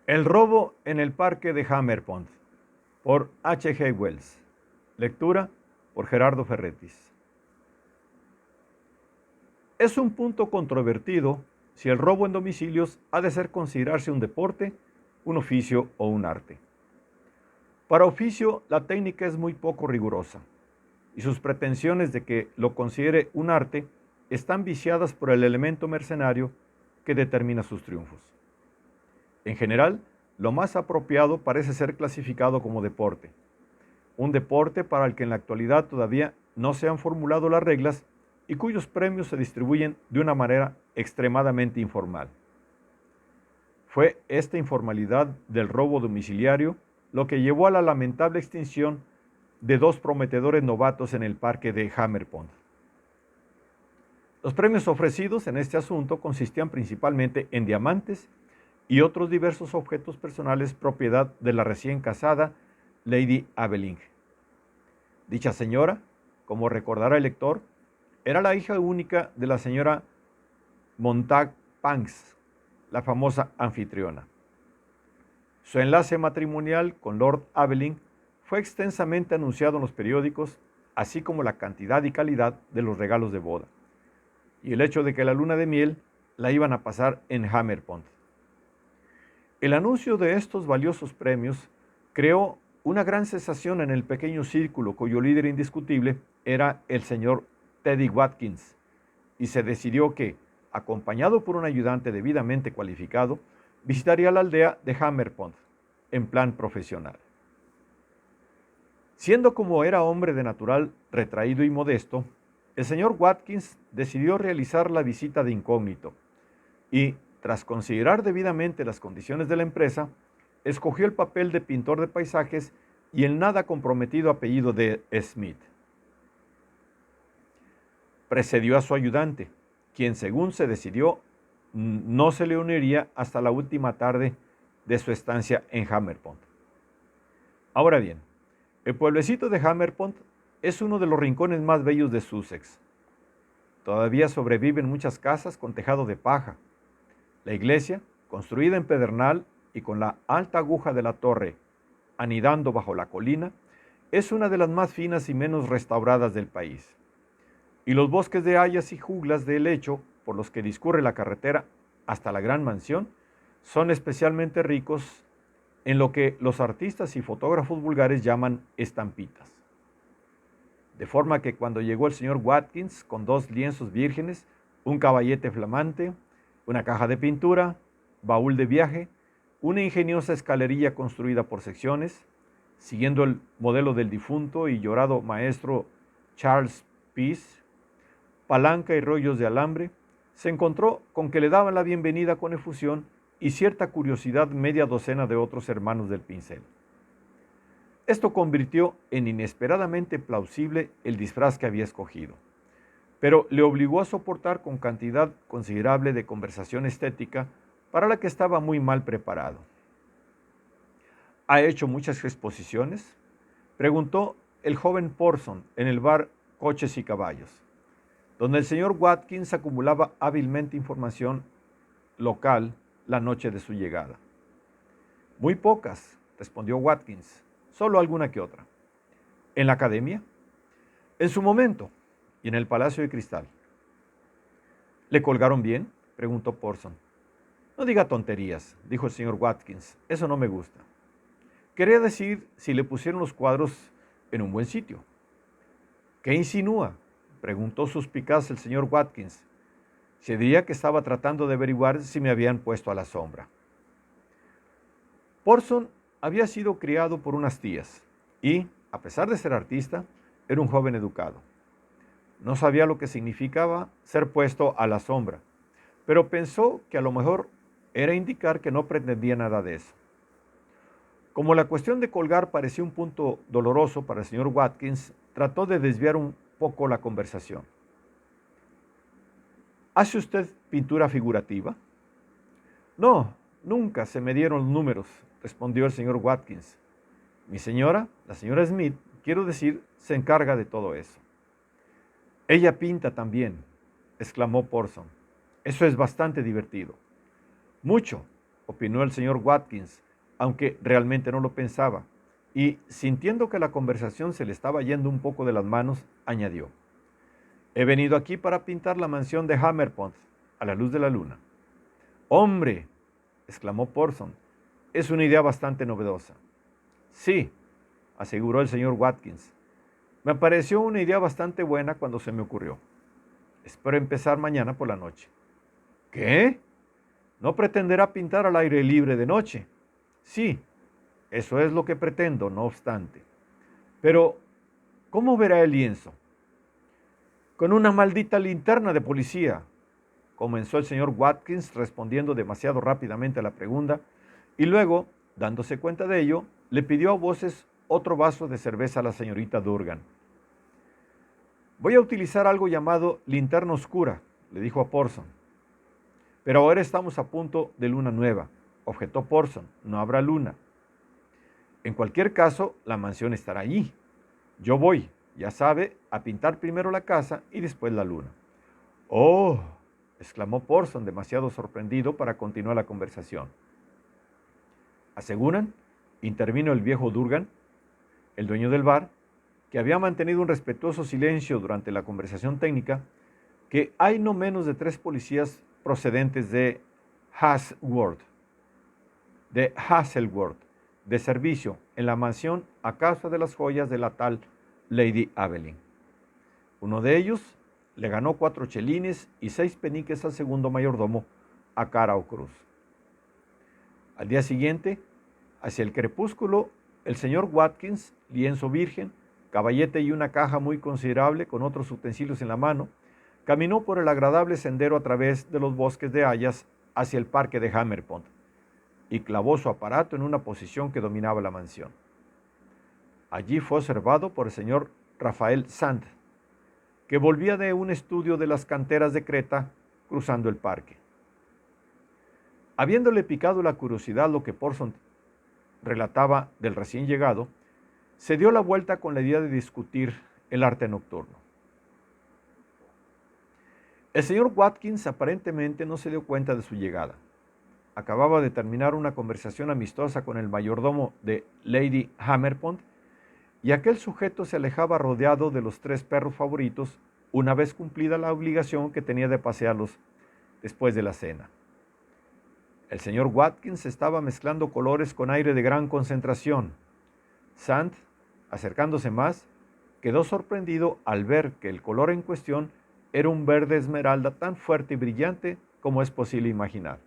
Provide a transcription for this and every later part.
El robo en el parque de Hammerpont, por H. G. Wells. Lectura por Gerardo Ferretis. Es un punto controvertido si el robo en domicilios ha de ser considerarse un deporte, un oficio o un arte. Para oficio, la técnica es muy poco rigurosa y sus pretensiones de que lo considere un arte están viciadas por el elemento mercenario que determina sus triunfos. En general, lo más apropiado parece ser clasificado como deporte, un deporte para el que en la actualidad todavía no se han formulado las reglas y cuyos premios se distribuyen de una manera extremadamente informal. Fue esta informalidad del robo domiciliario lo que llevó a la lamentable extinción de dos prometedores novatos en el parque de Hammerpont. Los premios ofrecidos en este asunto consistían principalmente en diamantes y otros diversos objetos personales propiedad de la recién casada Lady Aveling. Dicha señora, como recordará el lector, era la hija única de la señora Montague-Panks, la famosa anfitriona. Su enlace matrimonial con Lord Aveling fue extensamente anunciado en los periódicos, así como la cantidad y calidad de los regalos de boda, y el hecho de que la luna de miel la iban a pasar en Hammerpont. El anuncio de estos valiosos premios creó una gran sensación en el pequeño círculo cuyo líder indiscutible era el señor Teddy Watkins, y se decidió que, acompañado por un ayudante debidamente cualificado, visitaría la aldea de Hammerpont en plan profesional. Siendo como era hombre de natural retraído y modesto, el señor Watkins decidió realizar la visita de incógnito y, tras considerar debidamente las condiciones de la empresa, escogió el papel de pintor de paisajes y el nada comprometido apellido de Smith. Precedió a su ayudante, quien, según se decidió, no se le uniría hasta la última tarde de su estancia en Hammerpont. Ahora bien, el pueblecito de Hammerpont es uno de los rincones más bellos de Sussex. Todavía sobreviven muchas casas con tejado de paja. La iglesia, construida en pedernal y con la alta aguja de la torre anidando bajo la colina, es una de las más finas y menos restauradas del país. Y los bosques de hayas y juglas de helecho por los que discurre la carretera hasta la gran mansión son especialmente ricos en lo que los artistas y fotógrafos vulgares llaman estampitas. De forma que cuando llegó el señor Watkins con dos lienzos vírgenes, un caballete flamante, una caja de pintura, baúl de viaje, una ingeniosa escalerilla construida por secciones, siguiendo el modelo del difunto y llorado maestro Charles Peace, palanca y rollos de alambre, se encontró con que le daban la bienvenida con efusión y cierta curiosidad media docena de otros hermanos del pincel. Esto convirtió en inesperadamente plausible el disfraz que había escogido, pero le obligó a soportar con cantidad considerable de conversación estética para la que estaba muy mal preparado. ¿Ha hecho muchas exposiciones?, preguntó el joven Porson en el bar Coches y Caballos, donde el señor Watkins acumulaba hábilmente información local la noche de su llegada. Muy pocas, respondió Watkins, solo alguna que otra. ¿En la academia? En su momento, y en el Palacio de Cristal. ¿Le colgaron bien?, preguntó Porson. No diga tonterías, dijo el señor Watkins, eso no me gusta. Quería decir si le pusieron los cuadros en un buen sitio. ¿Qué insinúa?, preguntó suspicaz el señor Watkins. Se diría que estaba tratando de averiguar si me habían puesto a la sombra. Porson había sido criado por unas tías y, a pesar de ser artista, era un joven educado. No sabía lo que significaba ser puesto a la sombra, pero pensó que a lo mejor era indicar que no pretendía nada de eso. Como la cuestión de colgar parecía un punto doloroso para el señor Watkins, trató de desviar un poco la conversación. ¿Hace usted pintura figurativa? No, nunca se me dieron los números, respondió el señor Watkins. Mi señora, la señora Smith, quiero decir, se encarga de todo eso. Ella pinta también, exclamó Porson. Eso es bastante divertido. Mucho, opinó el señor Watkins, aunque realmente no lo pensaba, y sintiendo que la conversación se le estaba yendo un poco de las manos, añadió: he venido aquí para pintar la mansión de Hammerpont a la luz de la luna. ¡Hombre!, exclamó Porson, es una idea bastante novedosa. Sí, aseguró el señor Watkins, me pareció una idea bastante buena cuando se me ocurrió. Espero empezar mañana por la noche. ¿Qué? ¿No pretenderá pintar al aire libre de noche? Sí, eso es lo que pretendo, no obstante. Pero, ¿cómo verá el lienzo? Con una maldita linterna de policía, comenzó el señor Watkins respondiendo demasiado rápidamente a la pregunta, y luego, dándose cuenta de ello, le pidió a voces otro vaso de cerveza a la señorita Durgan. Voy a utilizar algo llamado linterna oscura, le dijo a Porson. Pero ahora estamos a punto de luna nueva, objetó Porson, no habrá luna. En cualquier caso, la mansión estará allí. Yo voy, ya sabe, a pintar primero la casa y después la luna. ¡Oh!, exclamó Porson, demasiado sorprendido para continuar la conversación. ¿Aseguran?, intervino el viejo Durgan, el dueño del bar, que había mantenido un respetuoso silencio durante la conversación técnica, que hay no menos de 3 policías procedentes de Hasworth, de servicio en la mansión a causa de las joyas de la tal Lady Evelyn. Uno de ellos le ganó 4 chelines y 6 peniques al segundo mayordomo a cara o cruz. Al día siguiente, hacia el crepúsculo, el señor Watkins, lienzo virgen, caballete y una caja muy considerable con otros utensilios en la mano, caminó por el agradable sendero a través de los bosques de hayas hacia el parque de Hammerpont y clavó su aparato en una posición que dominaba la mansión. Allí fue observado por el señor Rafael Sand, que volvía de un estudio de las canteras de Creta cruzando el parque. Habiéndole picado la curiosidad lo que Porson relataba del recién llegado, se dio la vuelta con la idea de discutir el arte nocturno. El señor Watkins aparentemente no se dio cuenta de su llegada. Acababa de terminar una conversación amistosa con el mayordomo de Lady Hammerpont y aquel sujeto se alejaba rodeado de los 3 perros favoritos una vez cumplida la obligación que tenía de pasearlos después de la cena. El señor Watkins estaba mezclando colores con aire de gran concentración. Sand, acercándose más, quedó sorprendido al ver que el color en cuestión era un verde esmeralda tan fuerte y brillante como es posible imaginar.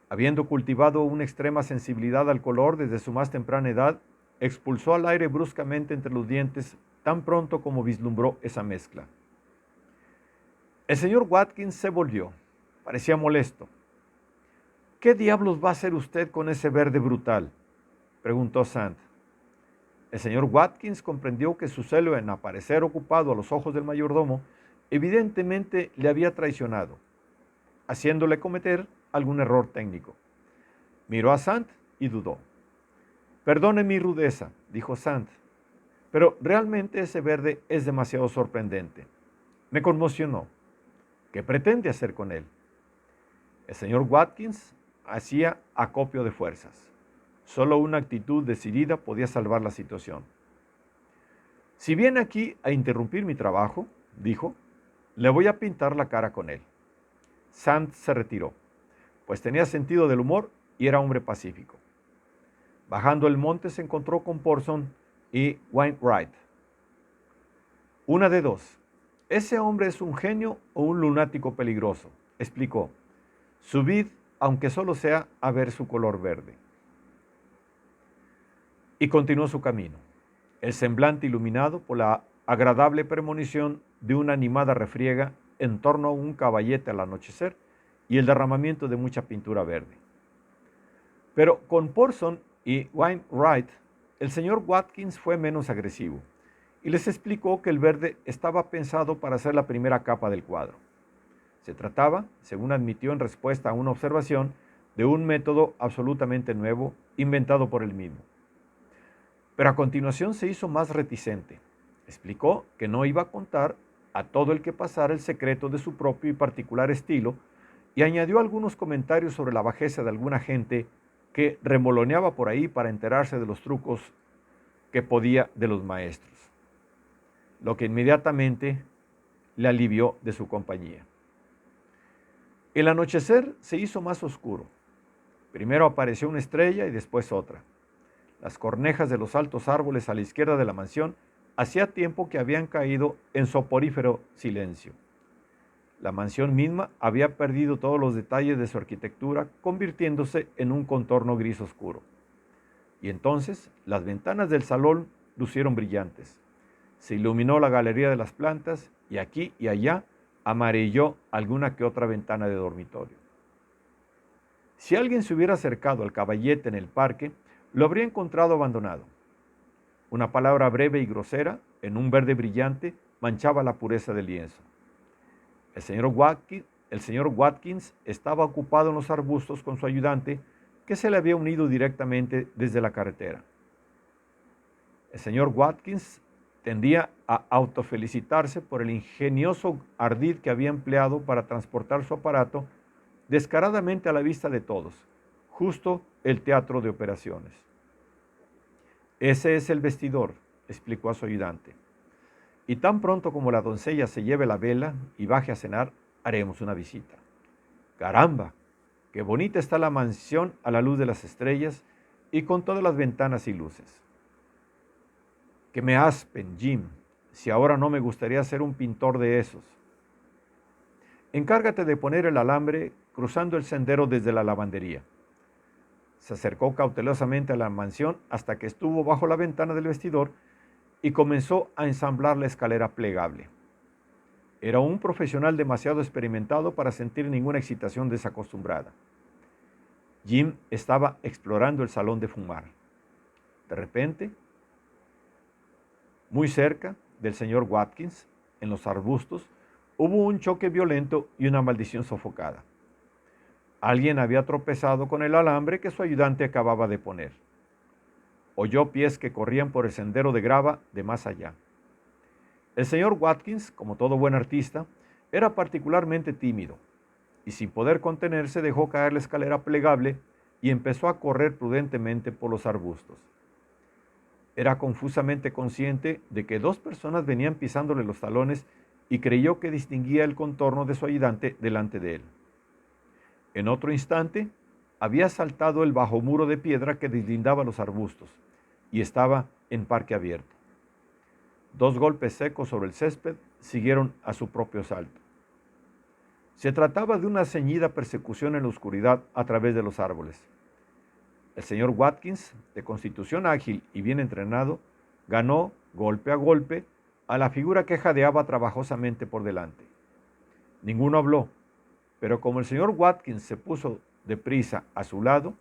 Habiendo cultivado una extrema sensibilidad al color desde su más temprana edad, expulsó al aire bruscamente entre los dientes tan pronto como vislumbró esa mezcla. El señor Watkins se volvió. Parecía molesto. ¿Qué diablos va a hacer usted con ese verde brutal?, preguntó Sand. El señor Watkins comprendió que su celo en aparecer ocupado a los ojos del mayordomo evidentemente le había traicionado, haciéndole cometer algún error técnico. Miró a Sand y dudó. Perdone mi rudeza, dijo Sand, pero realmente ese verde es demasiado sorprendente. Me conmocionó. ¿Qué pretende hacer con él? El señor Watkins hacía acopio de fuerzas. Solo una actitud decidida podía salvar la situación. Si viene aquí a interrumpir mi trabajo, dijo, le voy a pintar la cara con él. Sand se retiró, pues tenía sentido del humor y era hombre pacífico. Bajando el monte se encontró con Porson y Wainwright. Una de dos. Ese hombre es un genio o un lunático peligroso, explicó. Subid, aunque solo sea a ver su color verde. Y continuó su camino, el semblante iluminado por la agradable premonición de una animada refriega en torno a un caballete al anochecer y el derramamiento de mucha pintura verde. Pero con Porson y Wainwright, el señor Watkins fue menos agresivo y les explicó que el verde estaba pensado para ser la primera capa del cuadro. Se trataba, según admitió en respuesta a una observación, de un método absolutamente nuevo, inventado por él mismo. Pero a continuación se hizo más reticente. Explicó que no iba a contar a todo el que pasara el secreto de su propio y particular estilo y añadió algunos comentarios sobre la bajeza de alguna gente que remoloneaba por ahí para enterarse de los trucos que podía de los maestros, lo que inmediatamente le alivió de su compañía. El anochecer se hizo más oscuro. Primero apareció una estrella y después otra. Las cornejas de los altos árboles a la izquierda de la mansión hacía tiempo que habían caído en soporífero silencio. La mansión misma había perdido todos los detalles de su arquitectura, convirtiéndose en un contorno gris oscuro. Y entonces las ventanas del salón lucieron brillantes. Se iluminó la galería de las plantas y aquí y allá amarilló alguna que otra ventana de dormitorio. Si alguien se hubiera acercado al caballete en el parque, lo habría encontrado abandonado. Una palabra breve y grosera, en un verde brillante, manchaba la pureza del lienzo. El señor Watkins estaba ocupado en los arbustos con su ayudante, que se le había unido directamente desde la carretera. El señor Watkins tendía a autofelicitarse por el ingenioso ardid que había empleado para transportar su aparato descaradamente a la vista de todos, justo el teatro de operaciones. Ese es el vestidor, explicó a su ayudante. Y tan pronto como la doncella se lleve la vela y baje a cenar, haremos una visita. ¡Caramba! ¡Qué bonita está la mansión a la luz de las estrellas y con todas las ventanas y luces! Que me aspen, Jim, si ahora no me gustaría ser un pintor de esos. Encárgate de poner el alambre cruzando el sendero desde la lavandería. Se acercó cautelosamente a la mansión hasta que estuvo bajo la ventana del vestidor y comenzó a ensamblar la escalera plegable. Era un profesional demasiado experimentado para sentir ninguna excitación desacostumbrada. Jim estaba explorando el salón de fumar. De repente, muy cerca del señor Watkins, en los arbustos, hubo un choque violento y una maldición sofocada. Alguien había tropezado con el alambre que su ayudante acababa de poner. Oyó pies que corrían por el sendero de grava de más allá. El señor Watkins, como todo buen artista, era particularmente tímido y sin poder contenerse dejó caer la escalera plegable y empezó a correr prudentemente por los arbustos. Era confusamente consciente de que dos personas venían pisándole los talones y creyó que distinguía el contorno de su ayudante delante de él. En otro instante, había saltado el bajo muro de piedra que deslindaba los arbustos y estaba en parque abierto. Dos golpes secos sobre el césped siguieron a su propio salto. Se trataba de una ceñida persecución en la oscuridad a través de los árboles. El señor Watkins, de constitución ágil y bien entrenado, ganó, golpe a golpe, a la figura que jadeaba trabajosamente por delante. Ninguno habló, pero como el señor Watkins se puso deprisa a su lado,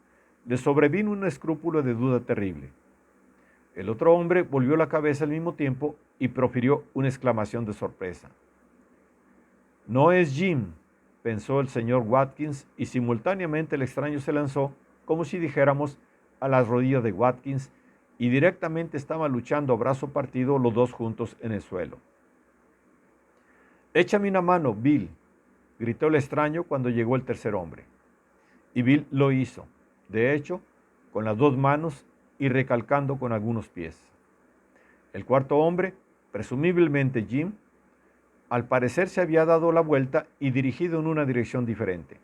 le sobrevino un escrúpulo de duda terrible. El otro hombre volvió la cabeza al mismo tiempo y profirió una exclamación de sorpresa. «No es Jim», pensó el señor Watkins, y simultáneamente el extraño se lanzó, como si dijéramos, a las rodillas de Watkins, y directamente estaban luchando a brazo partido los dos juntos en el suelo. «Échame una mano, Bill», gritó el extraño cuando llegó el tercer hombre. Y Bill lo hizo, de hecho, con las dos manos y recalcando con algunos pies. El cuarto hombre, presumiblemente Jim, al parecer se había dado la vuelta y dirigido en una dirección diferente.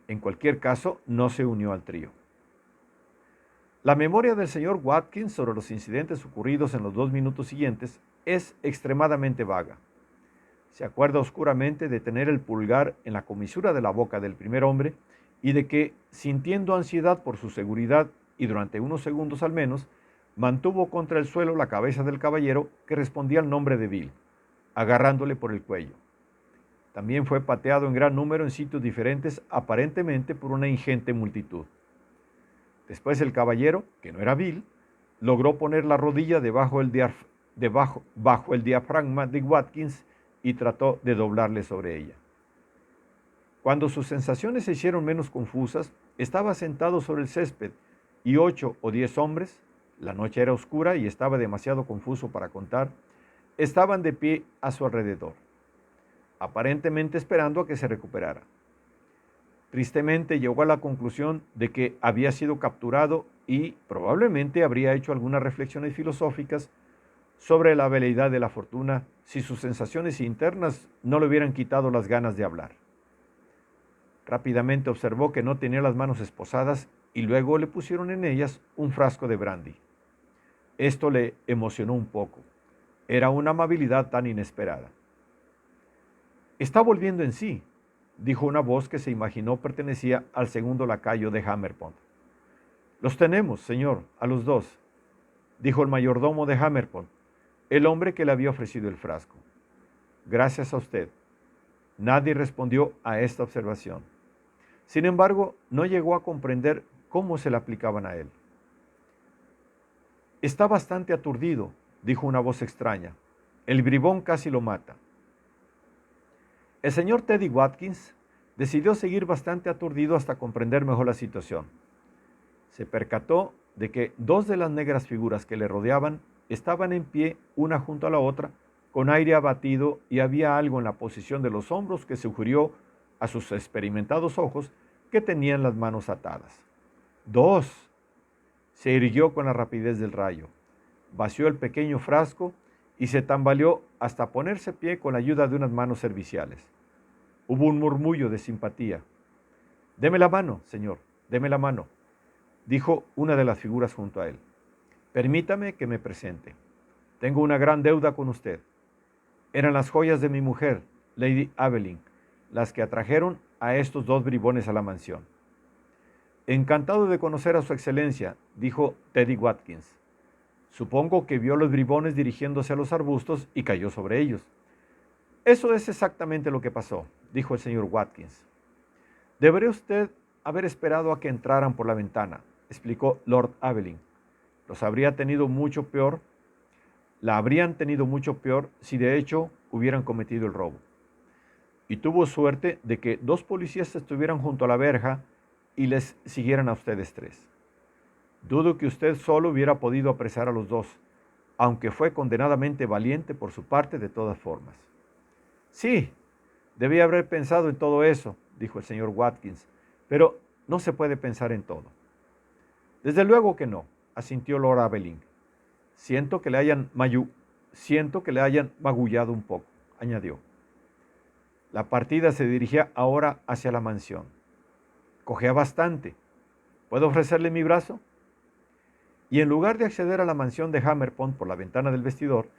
En cualquier caso, no se unió al trío. La memoria del señor Watkins sobre los incidentes ocurridos en los 2 minutos siguientes es extremadamente vaga. Se acuerda oscuramente de tener el pulgar en la comisura de la boca del primer hombre y de que, sintiendo ansiedad por su seguridad y durante unos segundos al menos, mantuvo contra el suelo la cabeza del caballero que respondía al nombre de Bill, agarrándole por el cuello. También fue pateado en gran número en sitios diferentes, aparentemente por una ingente multitud. Después el caballero, que no era Bill, logró poner la rodilla bajo el diafragma de Watkins y trató de doblarle sobre ella. Cuando sus sensaciones se hicieron menos confusas, estaba sentado sobre el césped y 8 o 10 hombres, la noche era oscura y estaba demasiado confuso para contar, estaban de pie a su alrededor, aparentemente esperando a que se recuperara. Tristemente llegó a la conclusión de que había sido capturado y probablemente habría hecho algunas reflexiones filosóficas sobre la veleidad de la fortuna si sus sensaciones internas no le hubieran quitado las ganas de hablar. Rápidamente observó que no tenía las manos esposadas y luego le pusieron en ellas un frasco de brandy. Esto le emocionó un poco. Era una amabilidad tan inesperada. Está volviendo en sí, dijo una voz que se imaginó pertenecía al segundo lacayo de Hammerpont. Los tenemos, señor, a los dos, dijo el mayordomo de Hammerpont, el hombre que le había ofrecido el frasco. Gracias a usted. Nadie respondió a esta observación. Sin embargo, no llegó a comprender cómo se le aplicaban a él. Está bastante aturdido, dijo una voz extraña. El bribón casi lo mata. El señor Teddy Watkins decidió seguir bastante aturdido hasta comprender mejor la situación. Se percató de que dos de las negras figuras que le rodeaban estaban en pie una junto a la otra, con aire abatido, y había algo en la posición de los hombros que sugirió a sus experimentados ojos que tenían las manos atadas. ¡Dos! Se irguió con la rapidez del rayo, vació el pequeño frasco y se tambaleó hasta ponerse pie con la ayuda de unas manos serviciales. Hubo un murmullo de simpatía. «Deme la mano, señor, deme la mano», dijo una de las figuras junto a él. «Permítame que me presente. Tengo una gran deuda con usted. Eran las joyas de mi mujer, Lady Aveling, las que atrajeron a estos dos bribones a la mansión». «Encantado de conocer a su excelencia», dijo Teddy Watkins. «Supongo que vio a los bribones dirigiéndose a los arbustos y cayó sobre ellos». «Eso es exactamente lo que pasó», dijo el señor Watkins. «Debería usted haber esperado a que entraran por la ventana», explicó Lord Aveling. «La habrían tenido mucho peor si de hecho hubieran cometido el robo. Y tuvo suerte de que dos policías estuvieran junto a la verja y les siguieran a ustedes tres. Dudo que usted solo hubiera podido apresar a los dos, aunque fue condenadamente valiente por su parte de todas formas». «Sí, debía haber pensado en todo eso», dijo el señor Watkins, «pero no se puede pensar en todo». «Desde luego que no», asintió Lord Aveling. Siento que le hayan magullado un poco», añadió. La partida se dirigía ahora hacia la mansión. «Cojea bastante. ¿Puedo ofrecerle mi brazo?». Y en lugar de acceder a la mansión de Hammerpont por la ventana del vestidor,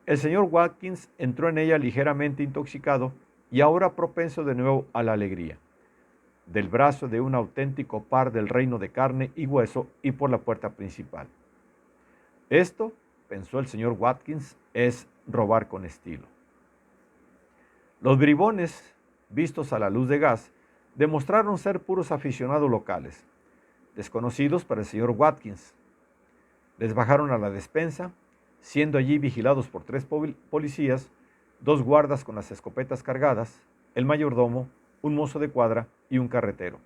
el señor Watkins entró en ella ligeramente intoxicado y ahora propenso de nuevo a la alegría. Del brazo de un auténtico par del reino de carne y hueso y por la puerta principal. Esto, pensó el señor Watkins, es robar con estilo. Los bribones, vistos a la luz de gas, demostraron ser puros aficionados locales, desconocidos para el señor Watkins. Les bajaron a la despensa, siendo allí vigilados por tres policías, dos guardas con las escopetas cargadas, el mayordomo, un mozo de cuadra y un carretero.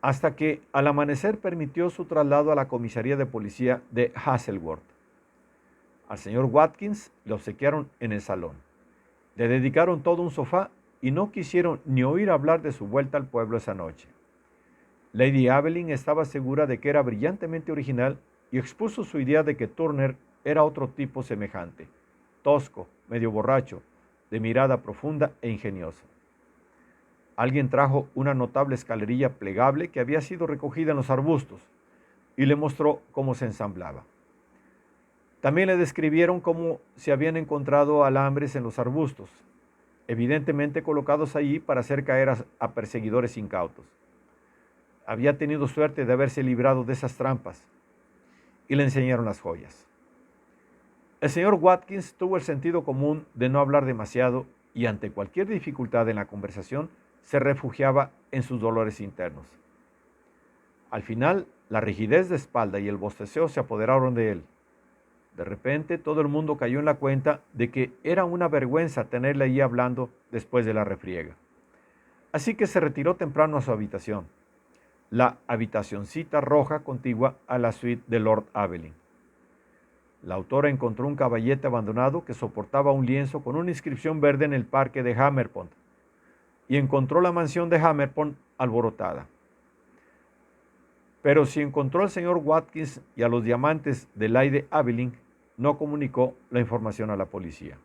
Hasta que al amanecer permitió su traslado a la comisaría de policía de Hasselworth. Al señor Watkins le obsequiaron en el salón. Le dedicaron todo un sofá y no quisieron ni oír hablar de su vuelta al pueblo esa noche. Lady Aveling estaba segura de que era brillantemente original y expuso su idea de que Turner era otro tipo semejante, tosco, medio borracho, de mirada profunda e ingeniosa. Alguien trajo una notable escalerilla plegable que había sido recogida en los arbustos y le mostró cómo se ensamblaba. También le describieron cómo se habían encontrado alambres en los arbustos, evidentemente colocados allí para hacer caer a perseguidores incautos. Había tenido suerte de haberse librado de esas trampas y le enseñaron las joyas. El señor Watkins tuvo el sentido común de no hablar demasiado y ante cualquier dificultad en la conversación se refugiaba en sus dolores internos. Al final, la rigidez de espalda y el bosteceo se apoderaron de él. De repente, todo el mundo cayó en la cuenta de que era una vergüenza tenerle ahí hablando después de la refriega. Así que se retiró temprano a su habitación, la habitacioncita roja contigua a la suite de Lord Aveling. La autora encontró un caballete abandonado que soportaba un lienzo con una inscripción verde en el parque de Hammerpont. y encontró la mansión de Hammerpont alborotada. Pero si encontró al señor Watkins y a los diamantes de Lady Aveling, no comunicó la información a la policía.